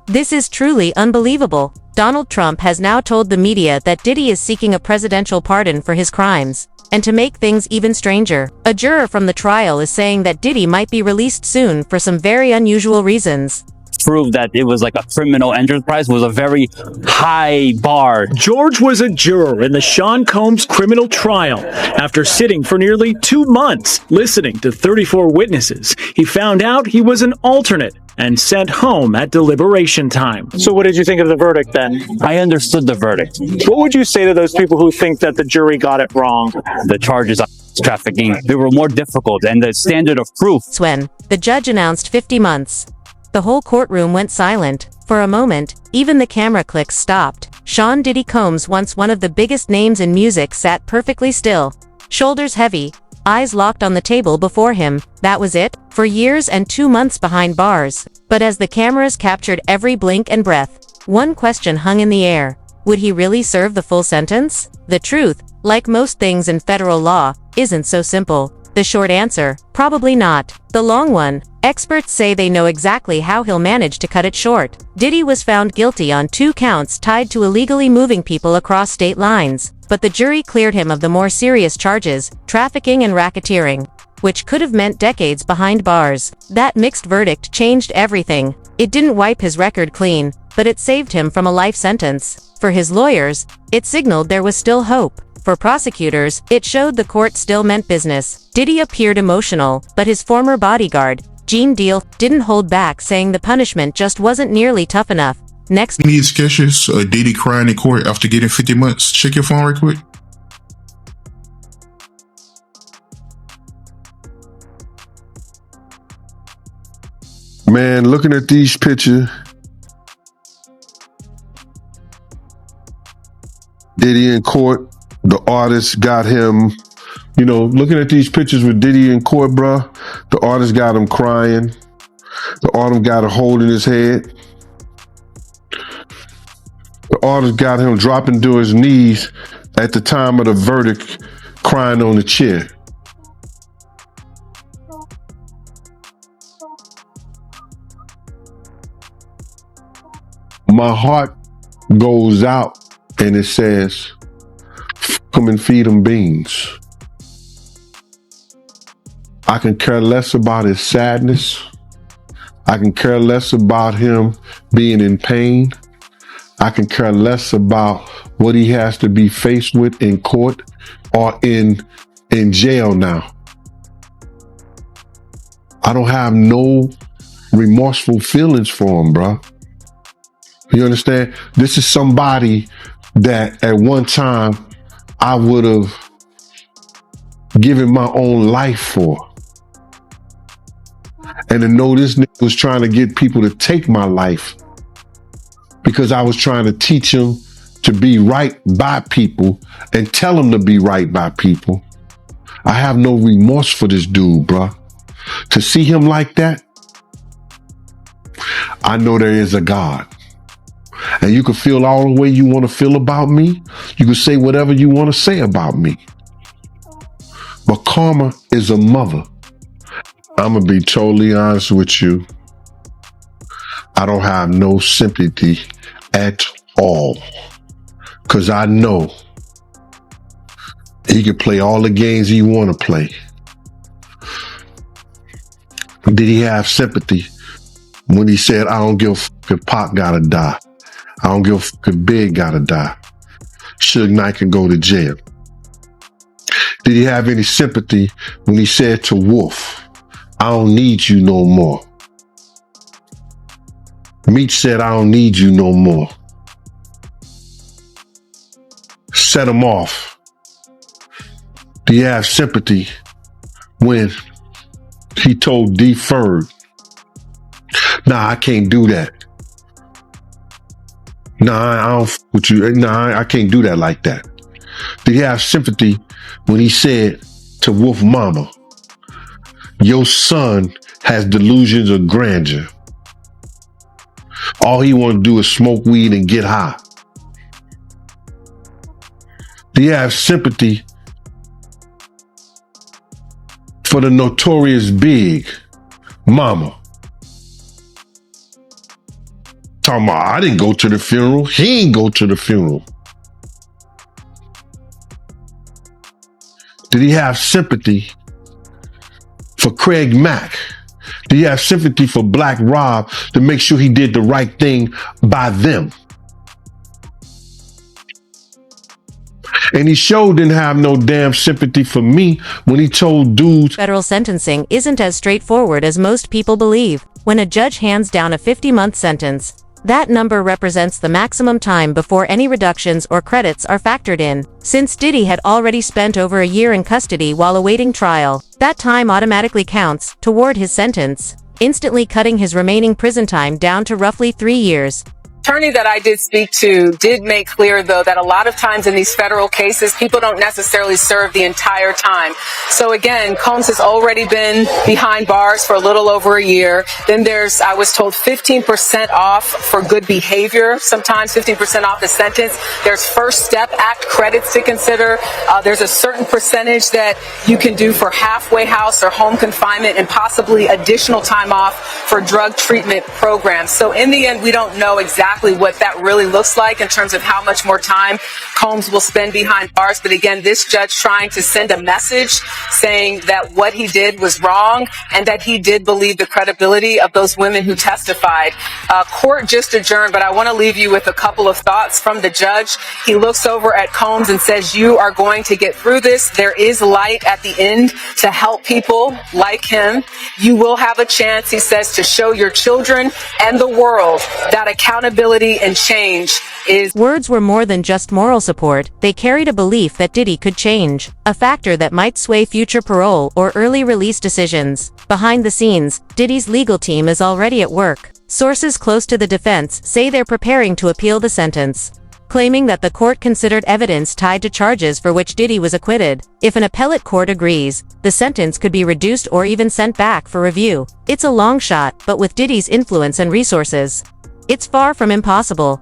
This is truly unbelievable. Donald Trump has now told the media that Diddy is seeking a presidential pardon for his crimes. And to make things even stranger, a juror from the trial is saying that Diddy might be released soon for some very unusual reasons. Prove that it was like a criminal enterprise was a very high bar. George was a juror in the Sean Combs criminal trial. After sitting for nearly 2 months, listening to 34 witnesses, he found out he was an alternate and sent home at deliberation time. So what did you think of the verdict then? I understood the verdict. What would you say to those people who think that the jury got it wrong? The charges of trafficking, they were more difficult, and the standard of proof. When the judge announced 50 months, the whole courtroom went silent. For a moment, even the camera clicks stopped. Sean Diddy Combs, once one of the biggest names in music, sat perfectly still, shoulders heavy, eyes locked on the table before him. That was it, for years and 2 months behind bars. But as the cameras captured every blink and breath, one question hung in the air. Would he really serve the full sentence? The truth, like most things in federal law, isn't so simple. The short answer, probably not. The long one, experts say they know exactly how he'll manage to cut it short. Diddy was found guilty on 2 counts tied to illegally moving people across state lines, but the jury cleared him of the more serious charges, trafficking and racketeering, which could have meant decades behind bars. That mixed verdict changed everything. It didn't wipe his record clean, but it saved him from a life sentence. For his lawyers, it signaled there was still hope. For prosecutors, it showed the court still meant business. Diddy appeared emotional, but his former bodyguard, Gene Deal, didn't hold back, saying the punishment just wasn't nearly tough enough. Next, need sketches of Diddy crying in court after getting 50 months. Check your phone right quick. Man, looking at these pictures, Diddy in court, the artist got him, looking at these pictures with Diddy in court, bruh, the artist got him crying. The artist got a hold in his head. The artist got him dropping to his knees at the time of the verdict, crying on the chair. My heart goes out and it says, come and feed them beans. I can care less about his sadness. I can care less about him being in pain. I can care less about what he has to be faced with in court or in jail now. I don't have no remorseful feelings for him, bro. You understand? This is somebody that at one time I would have given my own life for. And to know this nigga was trying to get people to take my life because I was trying to teach them to be right by people and tell them to be right by people. I have no remorse for this dude, bro. To see him like that, I know there is a God. And you can feel all the way you want to feel about me. You can say whatever you want to say about me. But karma is a mother. I'm going to be totally honest with you. I don't have no sympathy at all. Because I know he can play all the games he want to play. Did he have sympathy when he said, I don't give a fuck if Pac gotta die? I don't give a fuck if Big gotta die. Suge Knight can go to jail. Did he have any sympathy when he said to Wolf, I don't need you no more? Meech said, I don't need you no more. Set him off. Do you have sympathy when he told D. Ferg, nah, I can't do that. Nah, I don't f with you. Nah, I can't do that like that. Did he have sympathy when he said to Wolf Mama, your son has delusions of grandeur. All he want to do is smoke weed and get high. Do you have sympathy for the notorious Big Mama? talking about, I didn't go to the funeral. He didn't go to the funeral. Did he have sympathy for Craig Mack? Did he have sympathy for Black Rob to make sure he did the right thing by them? And he sure didn't have no damn sympathy for me when he told dudes. Federal sentencing isn't as straightforward as most people believe. When a judge hands down a 50-month sentence, that number represents the maximum time before any reductions or credits are factored in. Since Diddy had already spent over a year in custody while awaiting trial, that time automatically counts toward his sentence, instantly cutting his remaining prison time down to roughly 3 years. Attorney that I did speak to did make clear, though, that a lot of times in these federal cases, people don't necessarily serve the entire time. So again, Combs has already been behind bars for a little over a year. Then there's, I was told, 15% off for good behavior, sometimes 15% off the sentence. There's First Step Act credits to consider. There's a certain percentage that you can do for halfway house or home confinement, and possibly additional time off for drug treatment programs. So in the end, we don't know exactly what that really looks like in terms of how much more time Combs will spend behind bars. But again, this judge trying to send a message saying that what he did was wrong and that he did believe the credibility of those women who testified. Court just adjourned, but I want to leave you with a couple of thoughts from the judge. He looks over at Combs and says, you are going to get through this. There is light at the end to help people like him. You will have a chance, he says, to show your children and the world that accountability and change is. Words were more than just moral support. They carried a belief that Diddy could change, a factor that might sway future parole or early release decisions. Behind the scenes, Diddy's legal team is already at work. Sources close to the defense say they're preparing to appeal the sentence, claiming that the court considered evidence tied to charges for which Diddy was acquitted. If an appellate court agrees, the sentence could be reduced or even sent back for review. It's a long shot, but with Diddy's influence and resources, it's far from impossible.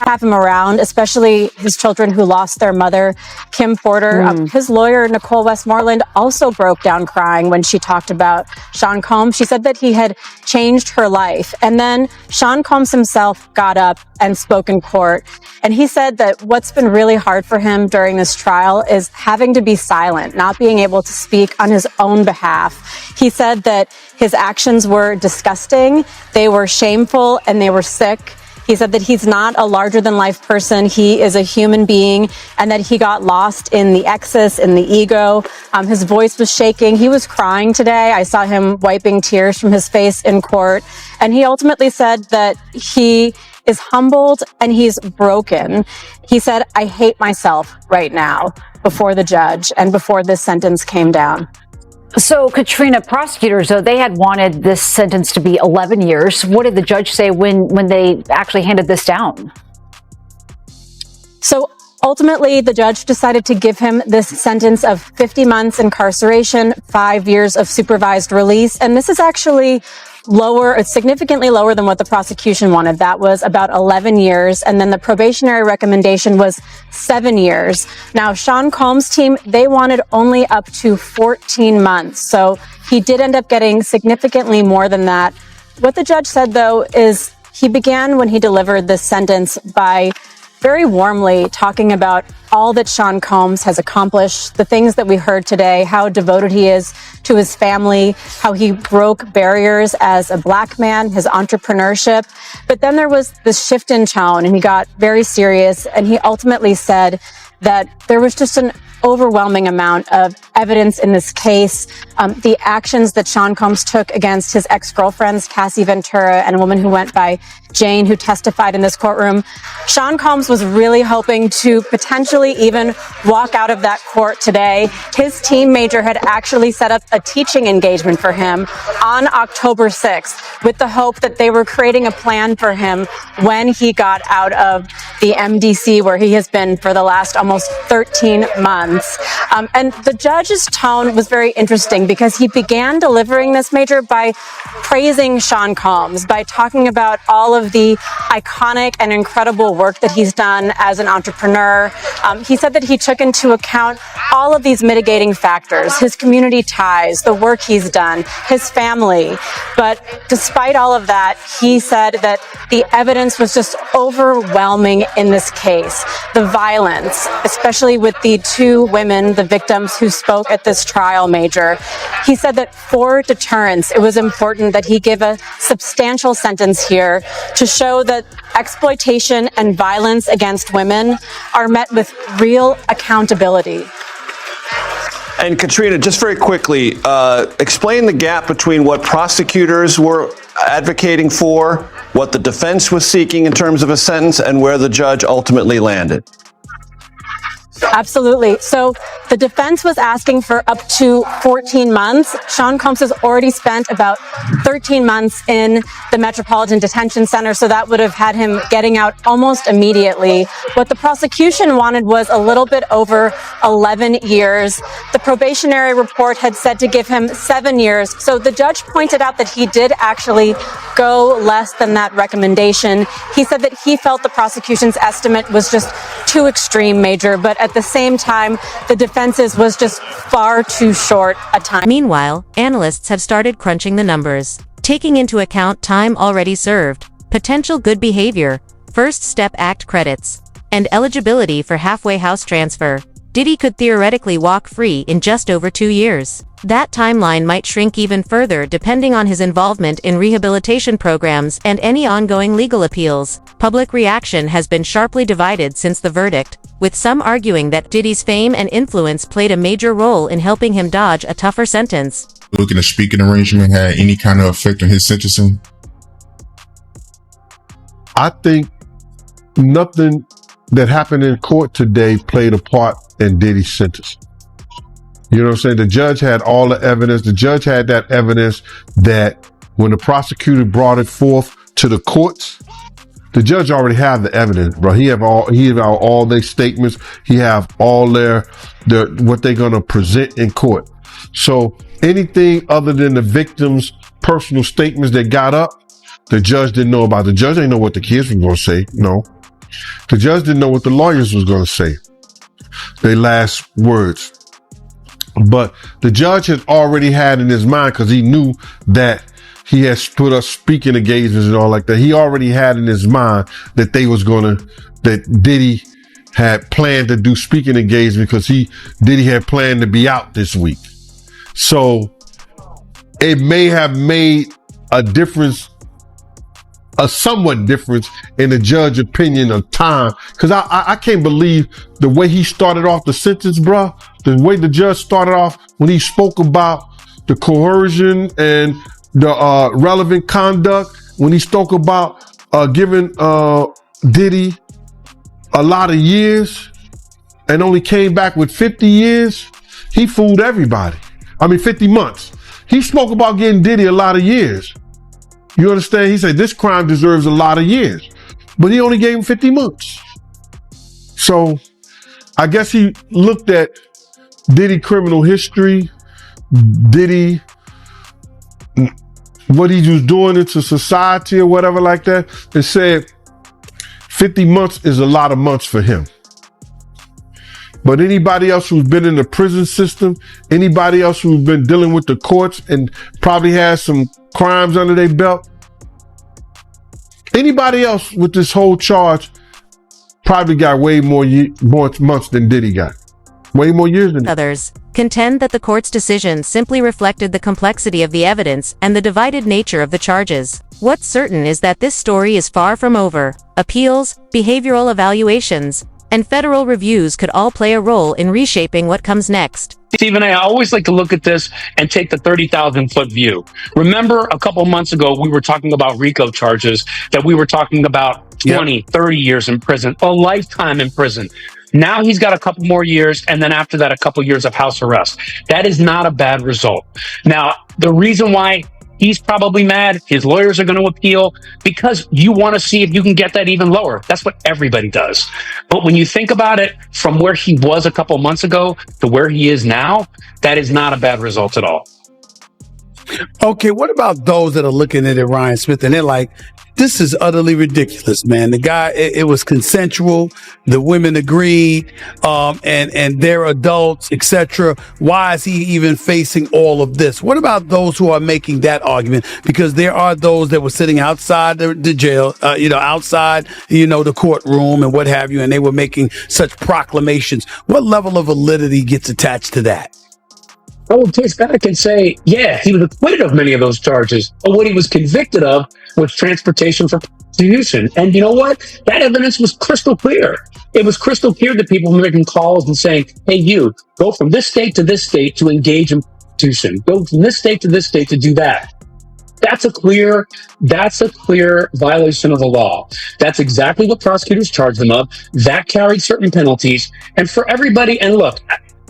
Have him around, especially his children who lost their mother, Kim Porter. His lawyer, Nicole Westmoreland, also broke down crying when she talked about Sean Combs. She said that he had changed her life. And then Sean Combs himself got up and spoke in court. And he said that what's been really hard for him during this trial is having to be silent, not being able to speak on his own behalf. He said that his actions were disgusting, they were shameful, and they were sick. He said that he's not a larger-than-life person. He is a human being, and that he got lost in the excess, in the ego. His voice was shaking. He was crying today. I saw him wiping tears from his face in court. And he ultimately said that he is humbled and he's broken. He said, I hate myself right now, before the judge and before this sentence came down. So, Katrina, prosecutors, though, they had wanted this sentence to be 11 years. What did the judge say when they actually handed this down? So, ultimately, the judge decided to give him this sentence of 50 months incarceration, 5 years of supervised release. And this is actually lower, it's significantly lower than what the prosecution wanted. That was about 11 years. And then the probationary recommendation was 7 years. Now, Sean Combs' team, they wanted only up to 14 months. So he did end up getting significantly more than that. What the judge said, though, is he began when he delivered this sentence by very warmly talking about all that Sean Combs has accomplished, the things that we heard today, how devoted he is to his family, how he broke barriers as a Black man, his entrepreneurship. But then there was this shift in tone, and he got very serious, and he ultimately said that there was just an overwhelming amount of evidence in this case. The actions that Sean Combs took against his ex-girlfriends, Cassie Ventura and a woman who went by Jane, who testified in this courtroom. Sean Combs was really hoping to potentially even walk out of that court today. His team major had actually set up a teaching engagement for him on October 6th with the hope that they were creating a plan for him when he got out of the MDC, where he has been for the last almost 13 months. And the judge judge's tone was very interesting because he began delivering this, Major, by praising Sean Combs, by talking about all of the iconic and incredible work that he's done as an entrepreneur. He said that he took into account all of these mitigating factors, his community ties, the work he's done, his family. But despite all of that, he said that the evidence was just overwhelming in this case. The violence, especially with the two women, the victims who spoke at this trial, Major. He said that for deterrence, it was important that he give a substantial sentence here to show that exploitation and violence against women are met with real accountability. And Katrina, just very quickly, explain the gap between what prosecutors were advocating for, what the defense was seeking in terms of a sentence, and where the judge ultimately landed. Absolutely. So the defense was asking for up to 14 months. Sean Combs has already spent about 13 months in the Metropolitan Detention Center, so that would have had him getting out almost immediately. What the prosecution wanted was a little bit over 11 years. The probationary report had said to give him 7 years. So the judge pointed out that he did actually go less than that recommendation. He said that he felt the prosecution's estimate was just too extreme, Major, but at the same time, the defense's was just far too short a time. Meanwhile, analysts have started crunching the numbers, taking into account time already served, potential good behavior, First Step Act credits, and eligibility for halfway house transfer. Diddy could theoretically walk free in just over 2 years. That timeline might shrink even further depending on his involvement in rehabilitation programs and any ongoing legal appeals. Public reaction has been sharply divided since the verdict, with some arguing that Diddy's fame and influence played a major role in helping him dodge a tougher sentence. Looking at speaking arrangement had any kind of effect on his sentencing? I think nothing that happened in court today played a part in Diddy's sentence. You know what I'm saying? The judge had all the evidence. The judge had that evidence that when the prosecutor brought it forth to the courts, the judge already had the evidence, bro. He have all their statements. He have all what they're gonna present in court. So anything other than the victim's personal statements that got up, the judge didn't know about. The judge didn't know what the kids were gonna say. No. The judge didn't know what the lawyers was gonna say. Their last words. But the judge had already had in his mind, because he knew that he had put up speaking engagements and all like that. He already had in his mind that that Diddy had planned to do speaking engagements because Diddy had planned to be out this week. So it may have made a difference, a somewhat difference in the judge's opinion of time. Cause I can't believe the way he started off the sentence, bruh. The way the judge started off when he spoke about the coercion and the relevant conduct, when he spoke about giving Diddy a lot of years and only came back with 50 years, he fooled everybody. 50 months. He spoke about getting Diddy a lot of years. You understand? He said this crime deserves a lot of years, but he only gave him 50 months. So I guess he looked at Diddy criminal history, Diddy, what he was doing into society or whatever like that, and said 50 months is a lot of months for him. But anybody else who's been in the prison system, anybody else who's been dealing with the courts and probably has some crimes under their belt, anybody else with this whole charge probably got way more months than Diddy got. Way more years than others contend that the court's decision simply reflected the complexity of the evidence and the divided nature of the charges. What's certain is that this story is far from over. Appeals, behavioral evaluations, and federal reviews could all play a role in reshaping what comes next. Stephen, I always like to look at this and take the 30,000-foot view. Remember a couple months ago, we were talking about RICO charges, that we were talking about 20, 30 years in prison, a lifetime in prison. Now he's got a couple more years, and then after that, a couple years of house arrest. That is not a bad result. Now, the reason why He's probably mad. His lawyers are going to appeal because you want to see if you can get that even lower. That's what everybody does. But when you think about it, from where he was a couple months ago to where he is now, that is not a bad result at all. Okay, what about those that are looking at it, Ryan Smith, and they're like, this is utterly ridiculous, man. The guy, it was consensual. The women agreed, and they're adults, etc. Why is he even facing all of this? What about those who are making that argument? Because there are those that were sitting outside the jail, outside, the courtroom and what have you, and they were making such proclamations. What level of validity gets attached to that? I will take back and say, yeah, he was acquitted of many of those charges, but what he was convicted of was transportation for prostitution. And you know what? That evidence was crystal clear. It was crystal clear that people were making calls and saying, hey, you, go from this state to this state to engage in prostitution. Go from this state to this state to do that. That's a clear violation of the law. That's exactly what prosecutors charged them of. That carried certain penalties. And for everybody, and look,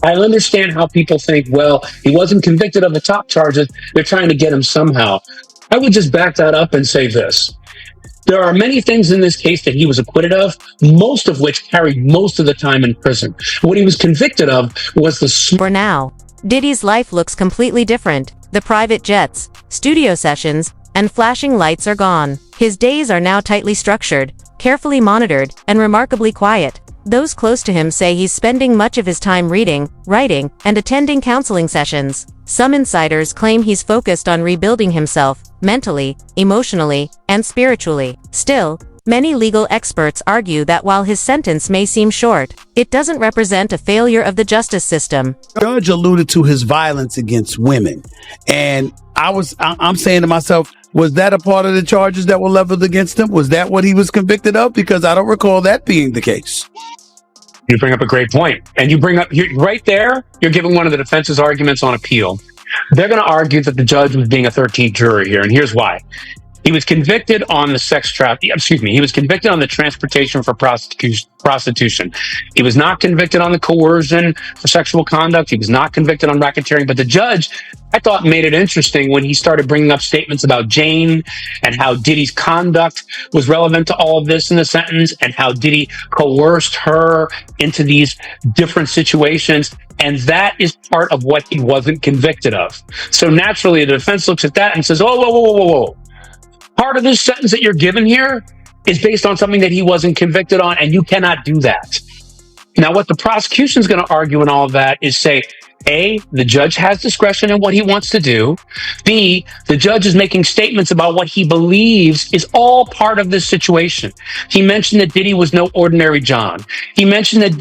I understand how people think, well, he wasn't convicted of the top charges. They're trying to get him somehow. I would just back that up and say this. There are many things in this case that he was acquitted of, most of which carried most of the time in prison. What he was convicted of was the... For now, Diddy's life looks completely different. The private jets, studio sessions, and flashing lights are gone. His days are now tightly structured, carefully monitored, and remarkably quiet. Those close to him say he's spending much of his time reading, writing, and attending counseling sessions. Some insiders claim he's focused on rebuilding himself, mentally, emotionally, and spiritually. Still, many legal experts argue that while his sentence may seem short, it doesn't represent a failure of the justice system. The judge alluded to his violence against women. And I'm saying to myself, was that a part of the charges that were leveled against him? Was that what he was convicted of? Because I don't recall that being the case. You bring up a great point. And you bring up, right there, you're giving one of the defense's arguments on appeal. They're going to argue that the judge was being a 13th juror here, and here's why. He was convicted on the he was convicted on the transportation for prostitution. He was not convicted on the coercion for sexual conduct. He was not convicted on racketeering. But the judge, I thought, made it interesting when he started bringing up statements about Jane and how Diddy's conduct was relevant to all of this in the sentence and how Diddy coerced her into these different situations. And that is part of what he wasn't convicted of. So naturally, the defense looks at that and says, oh, whoa. Part of this sentence that you're given here is based on something that he wasn't convicted on, and you cannot do that. Now, what the prosecution is going to argue in all of that is say, A, the judge has discretion in what he wants to do. B, the judge is making statements about what he believes is all part of this situation. He mentioned that Diddy was no ordinary John. He mentioned that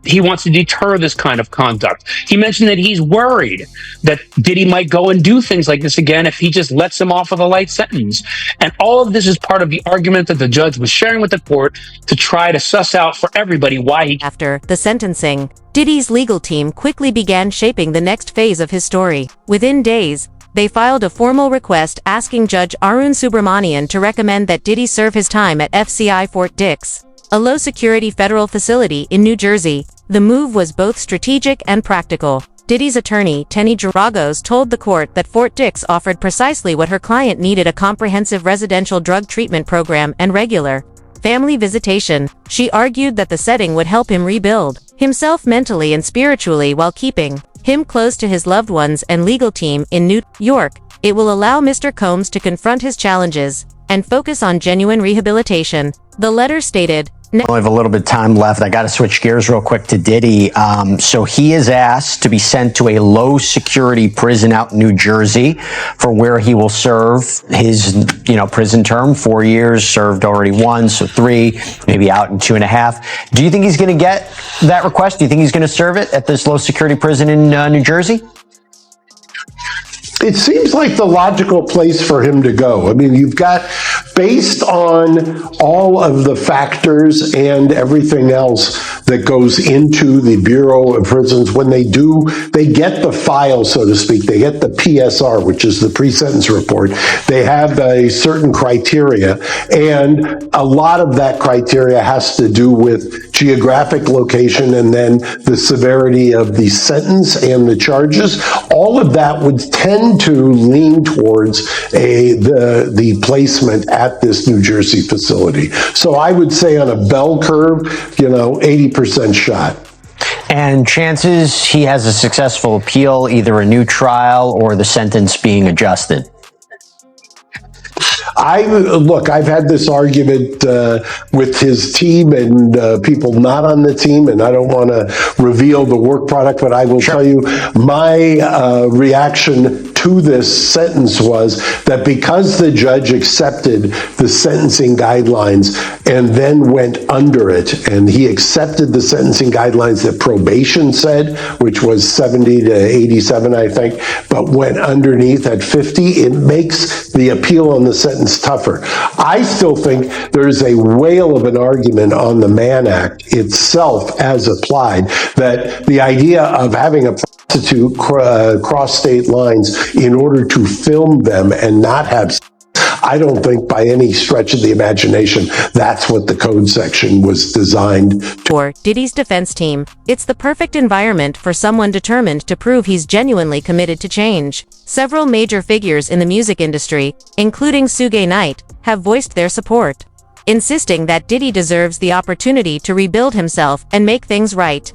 he wants to deter this kind of conduct. He mentioned that he's worried that Diddy might go and do things like this again if he just lets him off with a light sentence. And all of this is part of the argument that the judge was sharing with the court to try to suss out for everybody why he... After the sentencing, Diddy's legal team quickly began shaping the next phase of his story. Within days, they filed a formal request asking Judge Arun Subramanian to recommend that Diddy serve his time at FCI Fort Dix, a low-security federal facility in New Jersey. The move was both strategic and practical. Diddy's attorney, Tenny Geragos, told the court that Fort Dix offered precisely what her client needed: a comprehensive residential drug treatment program and regular family visitation. She argued that the setting would help him rebuild himself mentally and spiritually while keeping him close to his loved ones and legal team in New York. It will allow Mr. Combs to confront his challenges and focus on genuine rehabilitation, the letter stated. I only have a little bit of time left. I got to switch gears real quick to Diddy. So he is asked to be sent to a low security prison out in New Jersey for where he will serve his, prison term. 4 years, served already 1, so 3, maybe out in 2.5. Do you think he's going to get that request? Do you think he's going to serve it at this low security prison in New Jersey? It seems like the logical place for him to go. I mean, you've got, based on all of the factors and everything else that goes into the Bureau of Prisons, when they get the file, so to speak, they get the PSR, which is the pre-sentence report. They have a certain criteria, and a lot of that criteria has to do with geographic location, and then the severity of the sentence and the charges, all of that would tend to lean towards the placement at this New Jersey facility. So I would say on a bell curve, 80% shot. And chances he has a successful appeal, either a new trial or the sentence being adjusted? I've had this argument with his team and people not on the team, and I don't want to reveal the work product, but I will tell you my reaction to this sentence was that because the judge accepted the sentencing guidelines and then went under it, and he accepted the sentencing guidelines that probation said, which was 70 to 87, I think, but went underneath at 50, it makes the appeal on the sentence tougher. I still think there's a whale of an argument on the Mann Act itself as applied, that the idea of having a prostitute cross state lines in order to film them and not have, I don't think by any stretch of the imagination that's what the code section was designed For Diddy's defense team, it's the perfect environment for someone determined to prove he's genuinely committed to change. Several major figures in the music industry, including Suge Knight, have voiced their support, insisting that Diddy deserves the opportunity to rebuild himself and make things right.